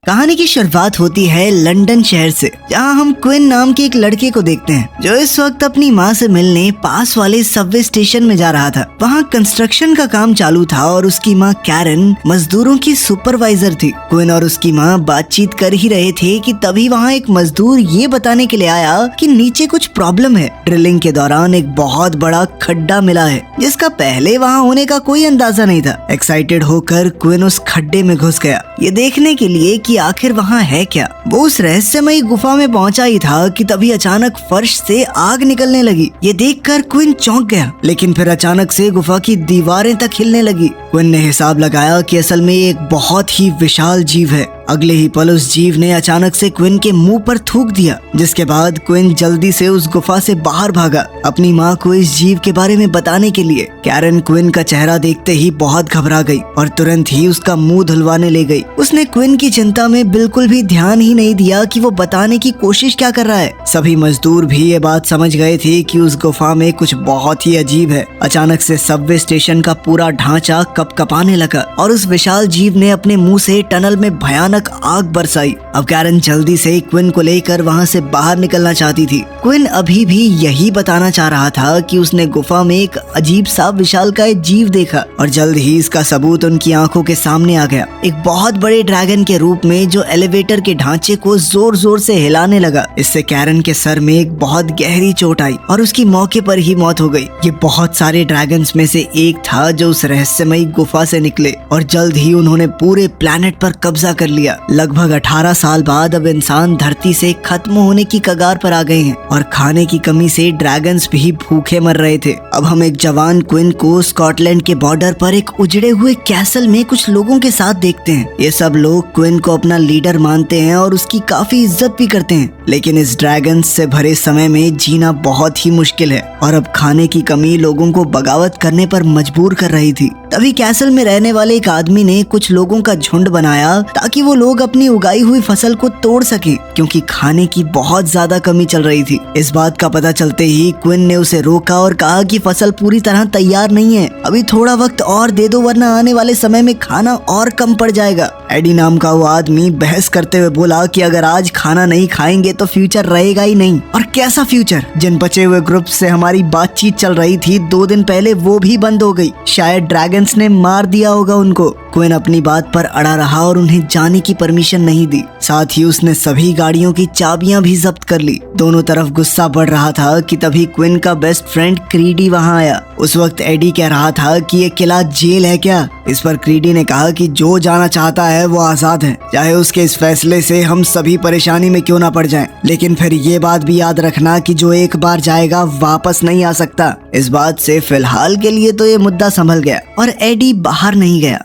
कहानी की शुरुआत होती है लंदन शहर से, जहां हम क्विन नाम के एक लड़के को देखते हैं जो इस वक्त अपनी माँ से मिलने पास वाले सबवे स्टेशन में जा रहा था। वहां कंस्ट्रक्शन का काम चालू था और उसकी माँ कैरन मजदूरों की सुपरवाइजर थी। क्विन और उसकी माँ बातचीत कर ही रहे थे कि तभी वहाँ एक मजदूर ये बताने के लिए आया कि नीचे कुछ प्रॉब्लम है। ड्रिलिंग के दौरान एक बहुत बड़ा खड्डा मिला है जिसका पहले वहाँ होने का कोई अंदाजा नहीं था। एक्साइटेड होकर क्विन उस खड्डे में घुस गया, ये देखने के लिए कि आखिर वहाँ है क्या। वो उस रहस्यमयी गुफा में पहुंचा ही था कि तभी अचानक फर्श से आग निकलने लगी। ये देखकर क्विन चौंक गया, लेकिन फिर अचानक से गुफा की दीवारें तक हिलने लगी। क्विन ने हिसाब लगाया कि असल में ये एक बहुत ही विशाल जीव है। अगले ही पल उस जीव ने अचानक से क्विन के मुंह पर थूक दिया, जिसके बाद क्विन जल्दी से उस गुफा से बाहर भागा अपनी माँ को इस जीव के बारे में बताने के लिए। कैरन क्विन का चेहरा देखते ही बहुत घबरा गई और तुरंत ही उसका मुंह धुलवाने ले गई। उसने क्विन की चिंता में बिल्कुल भी ध्यान ही नहीं दिया कि वो बताने की कोशिश क्या कर रहा है। सभी मजदूर भी ये बात समझ गए थे कि उस गुफा में कुछ बहुत ही अजीब है। अचानक से सबवे स्टेशन का पूरा ढांचा कपकपाने लगा और उस विशाल जीव ने अपने मुंह से टनल में भयानक आग बरसाई। अब कैरन जल्दी से क्विन को लेकर वहां से बाहर निकलना चाहती थी। क्विन अभी भी यही बताना चाह रहा था कि उसने गुफा में एक अजीब सा विशालकाय जीव देखा और जल्द ही इसका सबूत उनकी आंखों के सामने आ गया। एक बहुत बड़े ड्रैगन के रूप में जो एलिवेटर के ढांचे को जोर जोर से हिलाने लगा। इससे कैरन के सर में एक बहुत गहरी चोट आई और उसकी मौके पर ही मौत हो गई। ये बहुत सारे ड्रैगन्स में से एक था जो उस रहस्यमयी गुफा से निकले और जल्द ही उन्होंने पूरे प्लेनेट पर कब्जा कर लिया। लगभग 18 साल बाद अब इंसान धरती से खत्म होने की कगार पर आ गए हैं और खाने की कमी से ड्रैगन्स भी भूखे मर रहे थे। अब हम एक जवान क्विन को स्कॉटलैंड के बॉर्डर पर एक उजड़े हुए कैसल में कुछ लोगों के साथ देखते हैं। ये सब लोग क्विन को अपना लीडर मानते हैं और उसकी काफी इज्जत भी करते हैं, लेकिन इस ड्रैगन्स से भरे समय में जीना बहुत ही मुश्किल है और अब खाने की कमी लोगों को बगावत करने पर मजबूर कर रही थी। तभी कैसल में रहने वाले एक आदमी ने कुछ लोगों का झुंड बनाया ताकि वो लोग अपनी उगाई हुई फसल को तोड़ सके, क्योंकि खाने की बहुत ज्यादा कमी चल रही थी। इस बात का पता चलते ही क्विन ने उसे रोका और कहा कि फसल पूरी तरह तैयार नहीं है, अभी थोड़ा वक्त और दे दो वरना आने वाले समय में खाना और कम पड़ जाएगा। एडी नाम का वो आदमी बहस करते हुए बोला कि अगर आज खाना नहीं खाएंगे तो फ्यूचर रहेगा ही नहीं। और कैसा फ्यूचर? जिन बचे हुए ग्रुप से हमारी बातचीत चल रही थी 2 दिन पहले वो भी बंद हो गई, शायद ड्रैगन्स ने मार दिया होगा उनको। क्विन अपनी बात पर अड़ा रहा और उन्हें जाने की परमिशन नहीं दी। साथ ही उसने सभी गाड़ियों की चाबियां भी जब्त कर ली। दोनों तरफ गुस्सा बढ़ रहा था कि तभी क्विन का बेस्ट फ्रेंड क्रीडी वहां आया। उस वक्त एडी कह रहा था कि ये किला जेल है क्या? इस पर क्रीडी ने कहा कि जो जाना चाहता है वो आजाद है, चाहे उसके इस फैसले से हम सभी परेशानी में क्यों ना पड़ जाएं। लेकिन फिर ये बात भी याद रखना कि जो एक बार जाएगा वापस नहीं आ सकता। इस बात से फिलहाल के लिए तो ये मुद्दा संभल गया और एडी बाहर नहीं गया।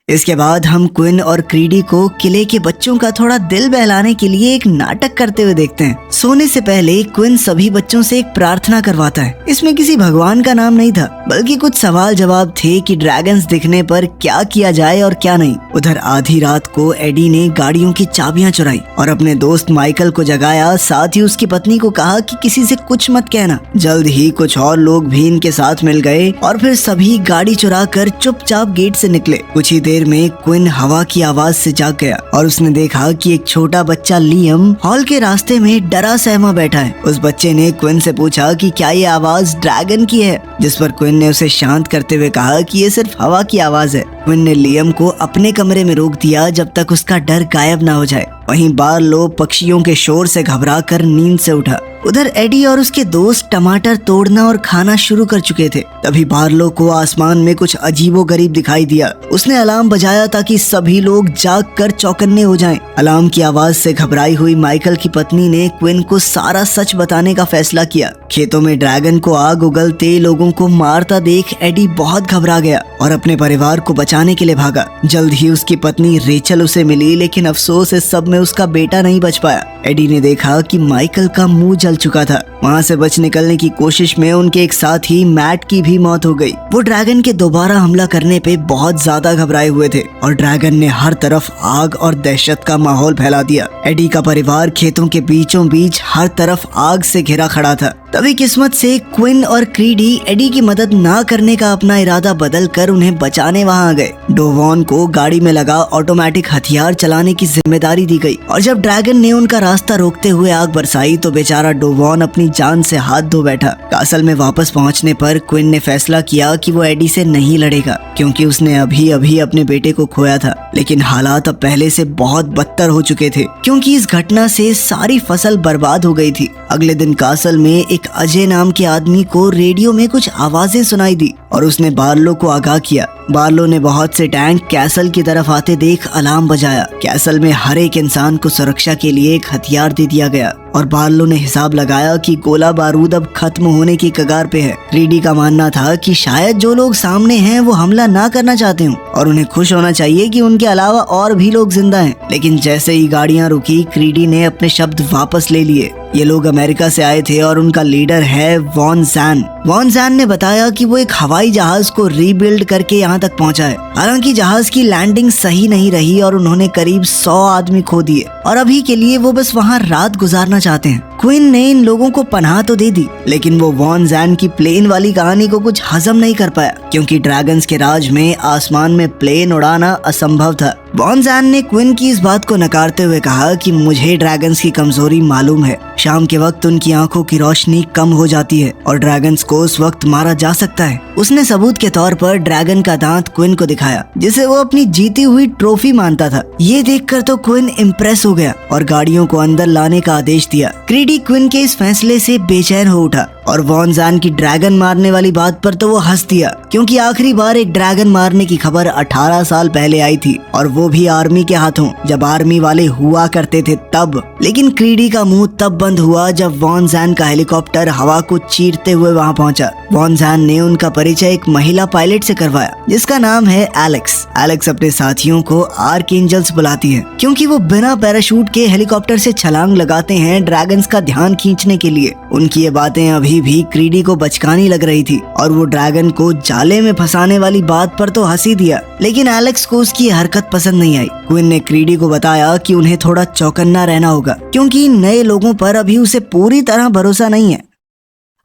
इसके बाद हम क्विन और क्रीडी को किले के बच्चों का थोड़ा दिल बहलाने के लिए एक नाटक करते हुए देखते हैं। सोने से पहले क्विन सभी बच्चों से एक प्रार्थना करवाता है। इसमें किसी भगवान का नाम नहीं था, बल्कि कुछ सवाल जवाब थे कि ड्रैगन्स दिखने पर क्या किया जाए और क्या नहीं। उधर आधी रात को एडी ने गाड़ियों की चाबियां चुराई और अपने दोस्त माइकल को जगाया। साथ ही उसकी पत्नी को कहा कि किसी से कुछ मत कहना। जल्द ही कुछ और लोग भी इनके साथ मिल गए और फिर सभी गाड़ी चुरा कर चुपचाप गेट से निकले। कुछ ही देर में क्विन हवा की आवाज से जाग गया और उसने देखा कि एक छोटा बच्चा लियम हॉल के रास्ते में डरा सहमा बैठा है। उस बच्चे ने क्विन से पूछा कि क्या ये आवाज ड्रैगन की है, जिस पर क्विन ने उसे शांत करते हुए कहा कि ये सिर्फ हवा की आवाज है। क्विन ने लियम को अपने कमरे में रोक दिया जब तक उसका डर गायब ना हो जाए। वहीं बार्लो पक्षियों के शोर से घबरा कर नींद से उठा। उधर एडी और उसके दोस्त टमाटर तोड़ना और खाना शुरू कर चुके थे। तभी बार्लो को आसमान में कुछ अजीबोगरीब दिखाई दिया। उसने अलार्म बजाया ताकि सभी लोग जाग कर चौकन्ने हो जाएं। अलार्म की आवाज से घबराई हुई माइकल की पत्नी ने क्विन को सारा सच बताने का फैसला किया। खेतों में ड्रैगन को आग उगलते लोगों को मारता देख एडी बहुत घबरा गया और अपने परिवार को बचाने के लिए भागा। जल्द ही उसकी पत्नी रेचल उसे मिली, लेकिन अफसोस इस सब में उसका बेटा नहीं बच पाया। एडी ने देखा कि माइकल का मुंह जल चुका था। वहाँ से बच निकलने की कोशिश में उनके एक साथी मैट की भी मौत हो गई। वो ड्रैगन के दोबारा हमला करने पे बहुत ज्यादा घबराए हुए थे और ड्रैगन ने हर तरफ आग और दहशत का माहौल फैला दिया। एडी का परिवार खेतों के बीचों बीच हर तरफ आग से घिरा खड़ा था। तभी किस्मत से क्विन और क्रीडी एडी की मदद ना करने का अपना इरादा बदल कर उन्हें बचाने वहां आ गए। डोवॉन को गाड़ी में लगा ऑटोमेटिक हथियार चलाने की जिम्मेदारी दी गई और जब ड्रैगन ने उनका रास्ता रोकते हुए आग बरसाई तो बेचारा डोवॉन अपनी जान से हाथ धो बैठा। कासल में वापस पहुंचने पर क्विन ने फैसला किया कि वो एडी से नहीं लड़ेगा क्योंकि उसने अभी अभी अपने बेटे को खोया था। लेकिन हालात अब पहले से बहुत बदतर हो चुके थे क्योंकि इस घटना से सारी फसल बर्बाद हो गई थी। अगले दिन कासल में एक अजय नाम के आदमी को रेडियो में कुछ आवाजें सुनाई दी और उसने बार्लो को आगाह किया। बार्लो ने बहुत से टैंक कैसल की तरफ आते देख अलार्म बजाया। कैसल में हर एक इंसान को सुरक्षा के लिए एक हथियार दे दिया गया और बार्लो ने हिसाब लगाया कि गोला बारूद अब खत्म होने की कगार पे है। क्रीडी का मानना था कि शायद जो लोग सामने हैं वो हमला ना करना चाहते हों और उन्हें खुश होना चाहिए कि उनके अलावा और भी लोग जिंदा हैं। लेकिन जैसे ही गाड़ियां रुकी क्रीडी ने अपने शब्द वापस ले लिए। ये लोग अमेरिका से आए थे और उनका लीडर है वॉन जैन। वॉन जैन ने बताया कि वो एक हवाई जहाज को रीबिल्ड करके यहाँ तक पहुँचा है। हालांकि जहाज की लैंडिंग सही नहीं रही और उन्होंने करीब 100 आदमी खो दिए और अभी के लिए वो बस वहाँ रात गुजारना चाहते हैं। क्विन ने इन लोगों को पनाह तो दे दी लेकिन वो वॉन जैन की प्लेन वाली कहानी को कुछ हजम नहीं कर पाया क्योंकि ड्रैगन्स के राज में आसमान में प्लेन उड़ाना असंभव था। वॉन जैन ने क्विन की इस बात को नकारते हुए कहा कि मुझे ड्रैगन्स की कमजोरी मालूम है। शाम के वक्त उनकी आंखों की रोशनी कम हो जाती है और ड्रैगन्स को उस वक्त मारा जा सकता है। उसने सबूत के तौर पर ड्रैगन का दांत क्विन को दिखाया जिसे वो अपनी जीती हुई ट्रॉफी मानता था। ये देखकर तो क्विन इम्प्रेस हो गया और गाड़ियों को अंदर लाने का आदेश दिया। क्रीडी क्विन के इस फैसले से बेचैन हो उठा और वॉन जैन की ड्रैगन मारने वाली बात पर तो वो हंस दिया क्योंकि आखिरी बार एक ड्रैगन मारने की खबर 18 साल पहले आई थी और वो भी आर्मी के हाथों, जब आर्मी वाले हुआ करते थे तब। लेकिन क्रीडी का मुंह तब बंद हुआ जब वॉन जैन का हेलीकॉप्टर हवा को चीरते हुए वहां पहुंचा। वॉन जैन ने उनका परिचय एक महिला पायलट से करवाया जिसका नाम है एलेक्स। एलेक्स अपने साथियों को आर्कएंजल्स बुलाती है क्योंकि वो बिना पैराशूट के हेलीकॉप्टर से छलांग लगाते हैं ड्रैगन्स का ध्यान खींचने के लिए। उनकी ये बातें अभी भी क्रीडी को बचकानी लग रही थी और वो ड्रैगन को जाले में फंसाने वाली बात पर तो हंसी दिया लेकिन एलेक्स को उसकी हरकत पसंद नहीं आई। क्विन ने क्रीडी को बताया कि उन्हें थोड़ा चौकन्ना रहना होगा क्योंकि नए लोगों पर अभी उसे पूरी तरह भरोसा नहीं है।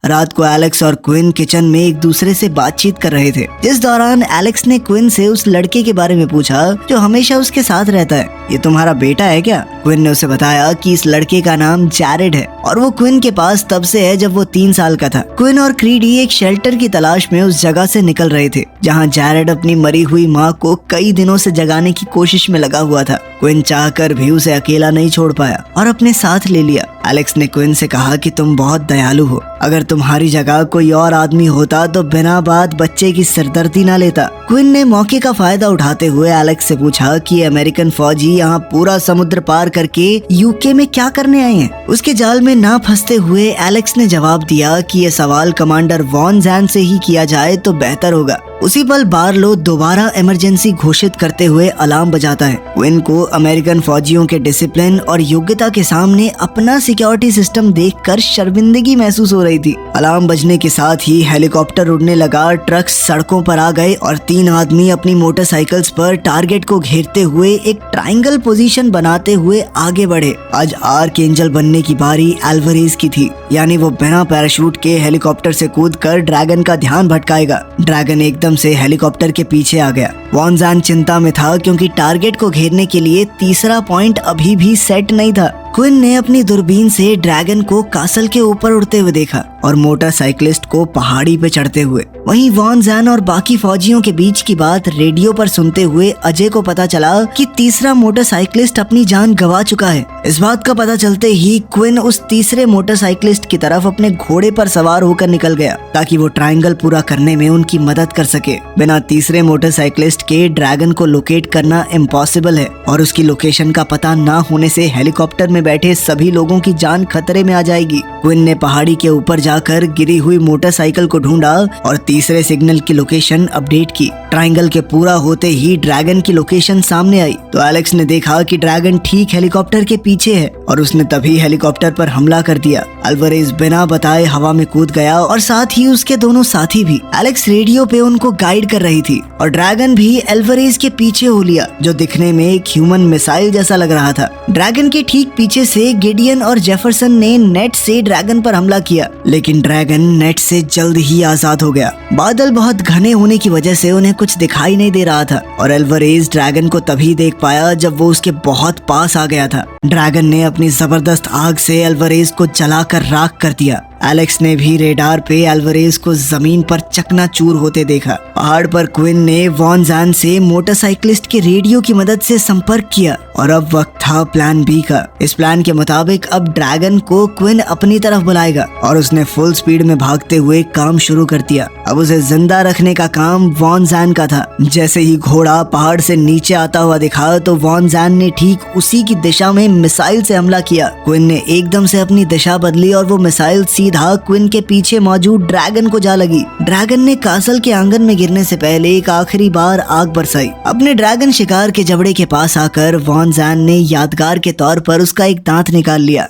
रात को एलेक्स और क्विन किचन में एक दूसरे से बातचीत कर रहे थे जिस दौरान एलेक्स ने क्विन से उस लड़के के बारे में पूछा जो हमेशा उसके साथ रहता है। ये तुम्हारा बेटा है क्या? क्विन ने उसे बताया कि इस लड़के का नाम जैरेड है और वो क्विन के पास तब से है जब वो 3 साल का था। क्विन और क्रीडी एक शेल्टर की तलाश में उस जगह से निकल रहे थे जहाँ जैरेड अपनी मरी हुई माँ को कई दिनों से जगाने की कोशिश में लगा हुआ था। क्विन चाहकर भी उसे अकेला नहीं छोड़ पाया और अपने साथ ले लिया। एलेक्स ने क्विन से कहा कि तुम बहुत दयालु हो, अगर तुम्हारी जगह कोई और आदमी होता तो बिना बात बच्चे की सिरदर्दी ना लेता। क्विन ने मौके का फायदा उठाते हुए एलेक्स से पूछा कि अमेरिकन फौजी यहाँ पूरा समुद्र पार करके यूके में क्या करने आए हैं। उसके जाल में ना फंसते हुए एलेक्स ने जवाब दिया कि ये सवाल कमांडर वॉन जैन से ही किया जाए तो बेहतर होगा। उसी पल बार्लो दोबारा इमरजेंसी घोषित करते हुए अलार्म बजाता है। क्विन को अमेरिकन फौजियों के डिसिप्लिन और योग्यता के सामने अपना सिक्योरिटी सिस्टम देखकर शर्मिंदगी महसूस हो रही थी। अलार्म बजने के साथ ही हेलीकॉप्टर उड़ने लगा, ट्रक सड़कों पर आ गए और 3 आदमी अपनी मोटरसाइकिल्स पर टारगेट को घेरते हुए एक ट्रायंगल पोजीशन बनाते हुए आगे बढ़े। आज आर्कएंजल बनने की बारी एल्वरेज की थी, यानी वो बिना पैराशूट के हेलीकॉप्टर से कूदकर ड्रैगन का ध्यान भटकाएगा। ड्रैगन एकदम से हेलीकॉप्टर के पीछे आ गया। वॉन जैन चिंता में था क्योंकि टारगेट को घेरने के लिए तीसरा पॉइंट अभी भी सेट नहीं था। क्विन ने अपनी दूरबीन से ड्रैगन को कासल के ऊपर उड़ते हुए देखा और मोटरसाइकिलिस्ट को पहाड़ी पे चढ़ते हुए। वहीं वॉन जैन और बाकी फौजियों के बीच की बात रेडियो पर सुनते हुए अजय को पता चला कि तीसरा मोटरसाइकिलिस्ट अपनी जान गंवा चुका है। इस बात का पता चलते ही क्विन उस तीसरे मोटरसाइकिलिस्ट की तरफ अपने घोड़े पर सवार होकर निकल गया ताकि वो ट्रायंगल पूरा करने में उनकी मदद कर सके। बिना तीसरे मोटरसाइकिलिस्ट के ड्रैगन को लोकेट करना इम्पॉसिबल है और उसकी लोकेशन का पता ना होने से हेलीकॉप्टर में बैठे सभी लोगों की जान खतरे में आ जाएगी। क्विन ने पहाड़ी के ऊपर जाकर गिरी हुई मोटरसाइकिल को ढूंढा और तीसरे सिग्नल की लोकेशन अपडेट की। ट्रायंगल के पूरा होते ही ड्रैगन की लोकेशन सामने आई तो एलेक्स ने देखा कि ड्रैगन ठीक हेलीकॉप्टर के पीछे है। और उसने तभी हेलीकॉप्टर पर हमला कर दिया। अल्वारेज बिना बताए हवा में कूद गया और साथ ही उसके दोनों साथी भी। एलेक्स रेडियो पे उनको गाइड कर रही थी और ड्रैगन भी अल्वारेज के पीछे हो लिया, जो दिखने में एक ह्यूमन मिसाइल जैसा लग रहा था। ड्रैगन के ठीक पीछे से गिडियन और जेफरसन ने नेट से ड्रैगन पर हमला किया, लेकिन ड्रैगन नेट से जल्द ही आजाद हो गया। बादल बहुत घने होने की वजह से उन्हें कुछ दिखाई नहीं दे रहा था और अल्वारेज ड्रैगन को तभी देख पाया जब वो उसके बहुत पास आ गया था। ड्रैगन ने अपनी जबरदस्त आग से अल्वारेज को जलाकर राख कर दिया। एलेक्स ने भी रेडार पे अल्वारेज को जमीन पर चकनाचूर होते देखा। पहाड़ पर क्विन ने वॉन जैन से मोटरसाइकिलिस्ट के रेडियो की मदद से संपर्क किया और अब वक्त था प्लान बी का। इस प्लान के मुताबिक अब ड्रैगन को क्विन अपनी तरफ बुलाएगा और उसने फुल स्पीड में भागते हुए काम शुरू कर दिया। अब उसे जिंदा रखने का काम वॉन जैन का था। जैसे ही घोड़ा पहाड़ से नीचे आता हुआ दिखा तो वॉन जैन ने ठीक उसी की दिशा में मिसाइल से हमला किया। क्विन ने एकदम से अपनी दिशा बदली और वो मिसाइल सीधा क्विन के पीछे मौजूद ड्रैगन को जा लगी। ड्रैगन ने कासल के आंगन में गिरने से पहले एक आखिरी बार आग बरसाई। अपने ड्रैगन शिकार के जबड़े के पास आकर वॉन जैन ने यादगार के तौर पर उसका एक दांत निकाल लिया।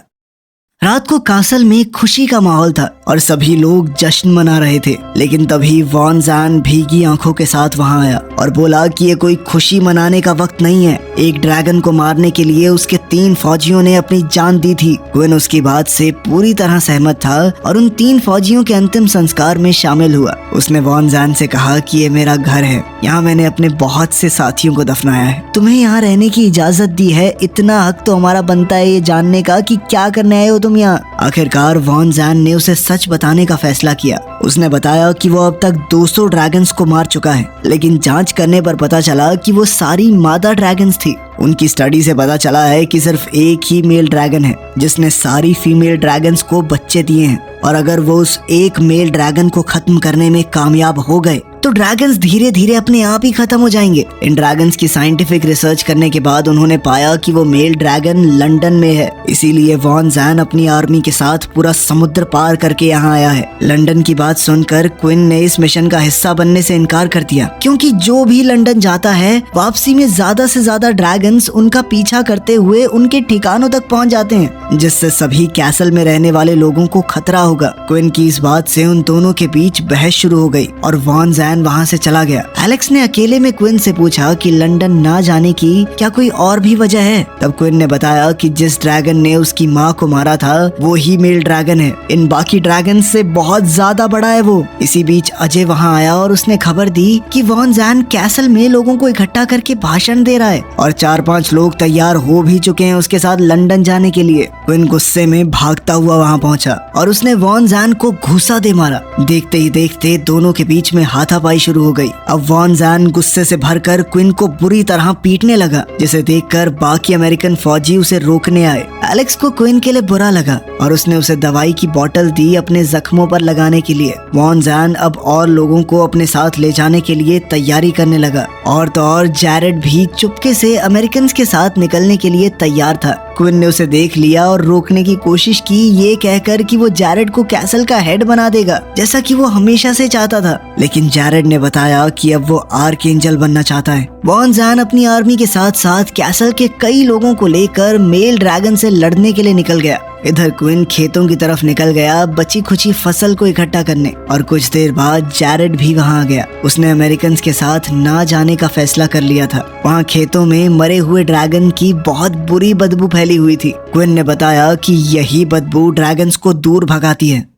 रात को कासल में खुशी का माहौल था और सभी लोग जश्न मना रहे थे, लेकिन तभी वॉन जैन भीगी आंखों के साथ वहां आया और बोला कि ये कोई खुशी मनाने का वक्त नहीं है। एक ड्रैगन को मारने के लिए उसके 3 फौजियों ने अपनी जान दी थी। क्विन उसकी बात से पूरी तरह सहमत था और उन 3 फौजियों के अंतिम संस्कार में शामिल हुआ। उसने वॉन जैन से कहा कि ये मेरा घर है, यहाँ मैंने अपने बहुत से साथियों को दफनाया है। तुम्हें यहाँ रहने की इजाजत दी है, इतना हक तो हमारा बनता है ये जानने का कि क्या करने आए हो तुम यहाँ। आखिरकार वॉन जैन ने उसे सच बताने का फैसला किया। उसने बताया कि वो अब तक 200 ड्रैगन्स को मार चुका है, लेकिन जांच करने पर पता चला कि वो सारी मादा ड्रैगन्स थी। उनकी स्टडी से पता चला है कि सिर्फ एक ही मेल ड्रैगन है जिसने सारी फीमेल ड्रैगन्स को बच्चे दिए हैं, और अगर वो उस एक मेल ड्रैगन को खत्म करने में कामयाब हो गए तो ड्रैगन्स धीरे धीरे अपने आप ही खत्म हो जाएंगे। इन ड्रैगन्स की साइंटिफिक रिसर्च करने के बाद उन्होंने पाया कि वो मेल ड्रैगन लंदन में है, इसीलिए वॉन जैन अपनी आर्मी के साथ पूरा समुद्र पार करके यहाँ आया है। लंदन की बात सुनकर क्विन ने इस मिशन का हिस्सा बनने से इनकार कर दिया, क्योंकि जो भी लंदन जाता है वापसी में ज्यादा से ज्यादा ड्रैगन्स उनका पीछा करते हुए उनके ठिकानों तक पहुँच जाते हैं, जिससे सभी कैसल में रहने वाले लोगों को खतरा होगा। क्विन की इस बात से उन दोनों के बीच बहस शुरू हो गई और वॉन जैन वहाँ से चला गया। एलेक्स ने अकेले में क्विन से पूछा कि लंदन ना जाने की क्या कोई और भी वजह है। तब क्विन ने बताया कि जिस ड्रैगन ने उसकी माँ को मारा था वो ही मेल ड्रैगन है, इन बाकी ड्रैगन से बहुत ज्यादा बड़ा है वो। इसी बीच अजय वहाँ आया और उसने खबर दी कि वॉन जैन कैसल में लोगों को इकट्ठा करके भाषण दे रहा है और 4-5 लोग तैयार हो भी चुके हैं उसके साथ लंदन जाने के लिए। क्विन गुस्से में भागता हुआ वहाँ पहुँचा और उसने वॉन जैन को घूसा दे मारा। देखते ही देखते दोनों के बीच में हाथापाई शुरू हो गई। अब वॉन जैन गुस्से से भरकर क्विन को बुरी तरह पीटने लगा, जिसे देखकर बाकी अमेरिकन फौजी उसे रोकने आए। एलेक्स को क्विन के लिए बुरा लगा और उसने उसे दवाई की बोतल दी अपने जख्मों पर लगाने के लिए। वॉन जैन अब और लोगों को अपने साथ ले जाने के लिए तैयारी करने लगा और तो और जैरेड भी चुपके से अमेरिकन के साथ निकलने के लिए तैयार था। क्विन ने उसे देख लिया और रोकने की कोशिश की, ये कहकर कि वो जैरेड को कैसल का हेड बना देगा, जैसा कि वो हमेशा से चाहता था। लेकिन जैरेड ने बताया कि अब वो आर्कएंजल बनना चाहता है। वॉन जैन अपनी आर्मी के साथ साथ कैसल के कई लोगों को लेकर मेल ड्रैगन से लड़ने के लिए निकल गया। इधर क्विन खेतों की तरफ निकल गया बची खुची फसल को इकट्ठा करने, और कुछ देर बाद जैरेड भी वहां आ गया। उसने अमेरिकन के साथ ना जाने का फैसला कर लिया था। वहां खेतों में मरे हुए ड्रैगन की बहुत बुरी बदबू फैली हुई थी। क्विन ने बताया कि यही बदबू ड्रैगन्स को दूर भगाती है।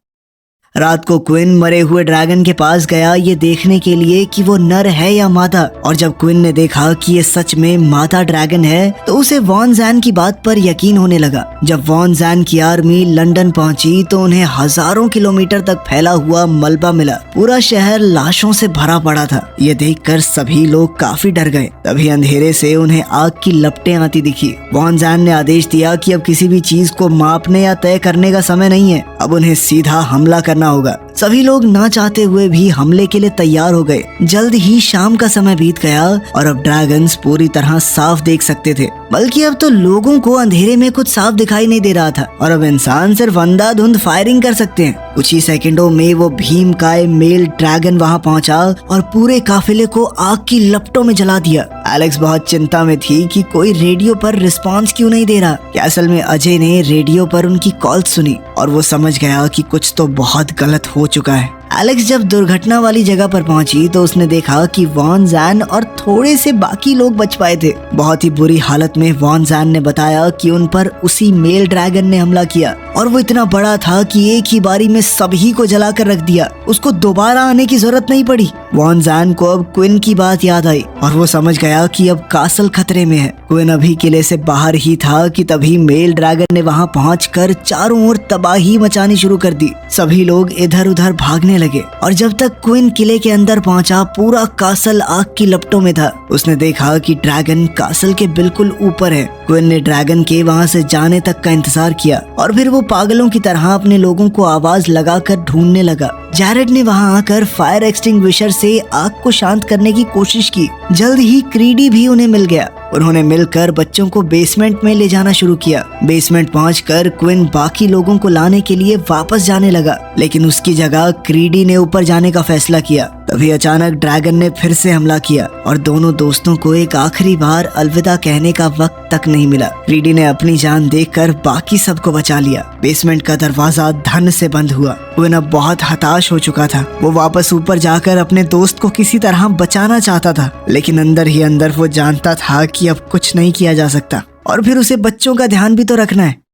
रात को क्विन मरे हुए ड्रैगन के पास गया ये देखने के लिए कि वो नर है या मादा, और जब क्विन ने देखा कि ये सच में मादा ड्रैगन है तो उसे वॉन जैन की बात पर यकीन होने लगा। जब वॉन जैन की आर्मी लंदन पहुंची तो उन्हें हजारों किलोमीटर तक फैला हुआ मलबा मिला। पूरा शहर लाशों से भरा पड़ा था। ये देखकर सभी लोग काफी डर गए। तभी अंधेरे से उन्हें आग की लपटें आती दिखी। वॉन जैन ने आदेश दिया कि अब किसी भी चीज को मापने या तय करने का समय नहीं है, अब उन्हें सीधा हमला करना होगा। सभी लोग ना चाहते हुए भी हमले के लिए तैयार हो गए। जल्द ही शाम का समय बीत गया और अब ड्रैगन्स पूरी तरह साफ देख सकते थे। बल्कि अब तो लोगों को अंधेरे में कुछ साफ दिखाई नहीं दे रहा था और अब इंसान सिर्फ अंधाधुंध फायरिंग कर सकते हैं। कुछ ही सेकंडों में वो भीमकाय मेल ड्रैगन वहां पहुंचा और पूरे काफिले को आग की लपटों में जला दिया। एलेक्स बहुत चिंता में थी कि कोई रेडियो पर रिस्पांस क्यों नहीं दे रहा। कैसल में अजय ने रेडियो पर उनकी कॉल सुनी और वो समझ गया कि कुछ तो बहुत गलत हो चुका है। एलेक्स जब दुर्घटना वाली जगह पर पहुंची तो उसने देखा कि वॉन जैन और थोड़े से बाकी लोग बच पाए थे। बहुत ही बुरी हालत में वॉन जैन ने बताया कि उन पर उसी मेल ड्रैगन ने हमला किया और वो इतना बड़ा था कि एक ही बारी में सभी को जलाकर रख दिया। उसको दोबारा आने की जरूरत नहीं पड़ी। वॉन जैन को अब क्विन की बात याद आई और वो समझ गया कि अब कासल खतरे में है। क्विन अभी किले से बाहर ही था कि तभी मेल ड्रैगन ने वहां पहुंचकर चारों ओर तबाही मचानी शुरू कर दी। सभी लोग इधर उधर भागने लगे और जब तक क्विन किले के अंदर पहुंचा पूरा कासल आग की लपटों में था। उसने देखा कि ड्रैगन कासल के बिल्कुल ऊपर है। क्विन ने ड्रैगन के वहां से जाने तक का इंतजार किया और फिर वो पागलों की तरह अपने लोगों को आवाज लगाकर ढूंढने लगा। जैरेड ने वहां आकर फायर एक्सटिंग्विशर से आग को शांत करने की कोशिश की। जल्द ही क्रीडी भी उन्हें मिल गया। उन्होंने मिलकर बच्चों को बेसमेंट में ले जाना शुरू किया। बेसमेंट पहुंचकर क्विन बाकी लोगों को लाने के लिए वापस जाने लगा, लेकिन उसकी जगह क्रीडी ने ऊपर जाने का फैसला किया। तभी अचानक ड्रैगन ने फिर से हमला किया और दोनों दोस्तों को एक आखिरी बार अलविदा कहने का वक्त तक नहीं मिला। क्रीडी ने अपनी जान देखकर बाकी सबको बचा लिया। बेसमेंट का दरवाजा धन से बंद हुआ। क्विन अब बहुत हताश हो चुका था। वो वापस ऊपर जाकर अपने दोस्त को किसी तरह बचाना चाहता था, लेकिन अंदर ही अंदर वो जानता था कि अब कुछ नहीं किया जा सकता और फिर उसे बच्चों का ध्यान भी तो रखना है।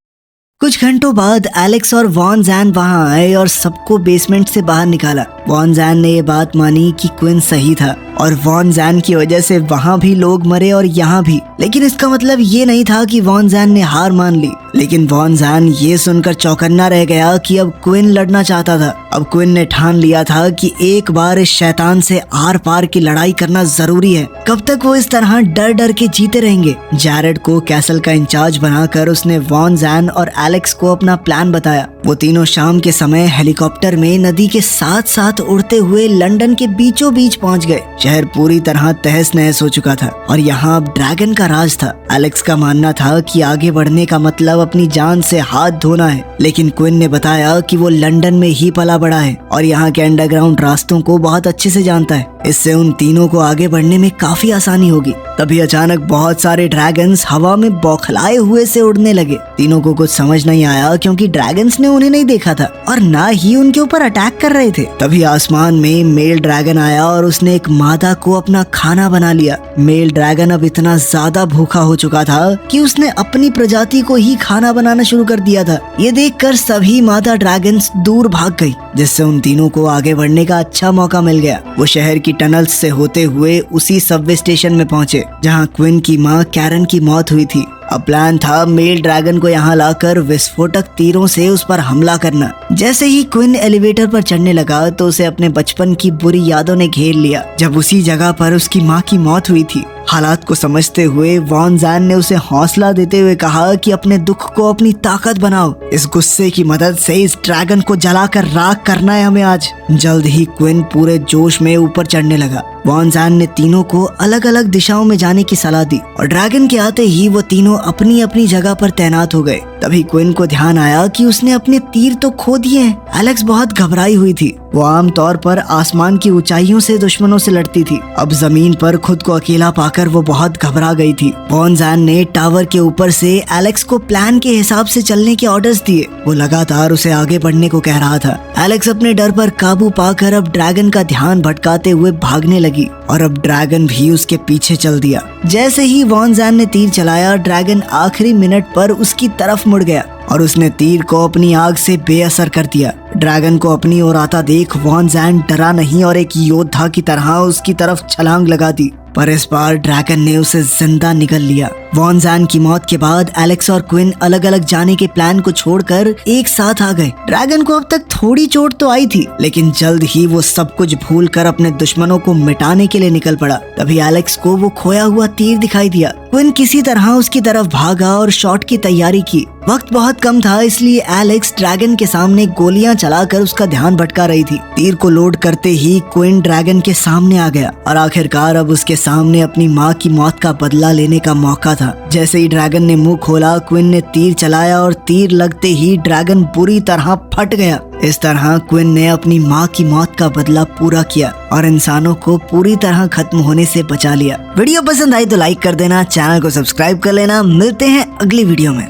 कुछ घंटों बाद एलेक्स और वॉन जैन वहां आए और सबको बेसमेंट से बाहर निकाला। वॉन जैन ने ये बात मानी कि क्विन सही था और वॉन जैन की वजह से वहां भी लोग मरे और यहाँ भी, लेकिन इसका मतलब ये नहीं था कि वॉन जैन ने हार मान ली। लेकिन वॉन जैन ये सुनकर चौकन्ना रह गया कि अब क्विन लड़ना चाहता था। अब क्विन ने ठान लिया था कि एक बार इस शैतान से आर पार की लड़ाई करना जरूरी है। कब तक वो इस तरह डर डर के जीते रहेंगे। जैरेड को कैसल का इंचार्ज बनाकर उसने वॉन जैन और एलेक्स को अपना प्लान बताया। वो तीनों शाम के समय हेलीकॉप्टर में नदी के साथ साथ उड़ते हुए लंदन के बीचों बीच पहुंच गए। शहर पूरी तरह तहस नहस हो चुका था और यहाँ अब ड्रैगन का राज था। एलेक्स का मानना था कि आगे बढ़ने का मतलब अपनी जान से हाथ धोना है, लेकिन क्विन ने बताया कि वो लंदन में ही पला बड़ा है और यहाँ के अंडरग्राउंड रास्तों को बहुत अच्छे से जानता है। इससे उन तीनों को आगे बढ़ने में काफी आसानी होगी। तभी अचानक बहुत सारे ड्रैगन्स हवा में बौखलाए हुए से उड़ने लगे। तीनों को कुछ समझ नहीं आया क्योंकि ड्रैगन्स ने उन्हें नहीं देखा था और ना ही उनके ऊपर अटैक कर रहे थे। तभी आसमान में मेल ड्रैगन आया और उसने एक मादा को अपना खाना बना लिया। मेल ड्रैगन अब इतना ज्यादा भूखा हो चुका था कि उसने अपनी प्रजाति को ही खाना बनाना शुरू कर दिया था। ये देखकर सभी मादा ड्रैगन्स दूर भाग गई, जिससे उन तीनों को आगे बढ़ने का अच्छा मौका मिल गया। वो शहर की टनल्स से होते हुए उसी सबवे स्टेशन में पहुंचे जहां क्विन की मां कैरन की मौत हुई थी। अब प्लान था मेल ड्रैगन को यहाँ लाकर विस्फोटक तीरों से उस पर हमला करना। जैसे ही क्विन एलिवेटर पर चढ़ने लगा तो उसे अपने बचपन की बुरी यादों ने घेर लिया, जब उसी जगह पर उसकी माँ की मौत हुई थी। हालात को समझते हुए वॉन जैन ने उसे हौसला देते हुए कहा कि अपने दुख को अपनी ताकत बनाओ। इस गुस्से की मदद से इस ड्रैगन को जलाकर राख करना है हमें आज। जल्द ही क्विन पूरे जोश में ऊपर चढ़ने लगा। वॉन जैन ने तीनों को अलग अलग दिशाओं में जाने की सलाह दी और ड्रैगन के आते ही वो तीनों अपनी अपनी जगह पर तैनात हो गए। तभी क्विन को ध्यान आया कि उसने अपने तीर तो खो दिए हैं। एलेक्स बहुत घबराई हुई थी। वो आमतौर पर आसमान की ऊंचाइयों से दुश्मनों से लड़ती थी। अब जमीन पर खुद को अकेला पाकर वो बहुत घबरा गई थी। वॉन जैन ने टावर के ऊपर से एलेक्स को प्लान के हिसाब से चलने के ऑर्डर्स दिए। वो लगातार उसे आगे बढ़ने को कह रहा था। एलेक्स अपने डर पर काबू पाकर अब ड्रैगन का ध्यान भटकाते हुए भागने लगी और अब ड्रैगन भी उसके पीछे चल दिया। जैसे ही वॉन जैन ने तीर चलाया, ड्रैगन आखिरी मिनट पर उसकी तरफ मुड़ गया और उसने तीर को अपनी आग से बेअसर कर दिया। ड्रैगन को अपनी ओर आता देख वॉन जैन डरा नहीं और एक योद्धा की तरह उसकी तरफ छलांग लगा दी, पर इस बार ड्रैगन ने उसे जिंदा निगल लिया। वॉन जैन की मौत के बाद एलेक्स और क्विन अलग अलग जाने के प्लान को छोड़कर एक साथ आ गए। ड्रैगन को अब तक थोड़ी चोट तो आई थी, लेकिन जल्द ही वो सब कुछ भूलकर अपने दुश्मनों को मिटाने के लिए निकल पड़ा। तभी एलेक्स को वो खोया हुआ तीर दिखाई दिया। क्विन किसी तरह उसकी तरफ भागा और शॉट की तैयारी की। वक्त बहुत कम था, इसलिए एलेक्स ड्रैगन के सामने गोलियां चलाकर उसका ध्यान भटका रही थी। तीर को लोड करते ही क्विन ड्रैगन के सामने आ गया और आखिरकार अब उसके सामने अपनी माँ की मौत का बदला लेने का मौका था। जैसे ही ड्रैगन ने मुंह खोला, क्विन ने तीर चलाया और तीर लगते ही ड्रैगन बुरी तरह फट गया। इस तरह क्विन ने अपनी माँ की मौत का बदला पूरा किया और इंसानों को पूरी तरह खत्म होने से बचा लिया। वीडियो पसंद आई तो लाइक कर देना, चैनल को सब्सक्राइब कर लेना। मिलते हैं अगली वीडियो में।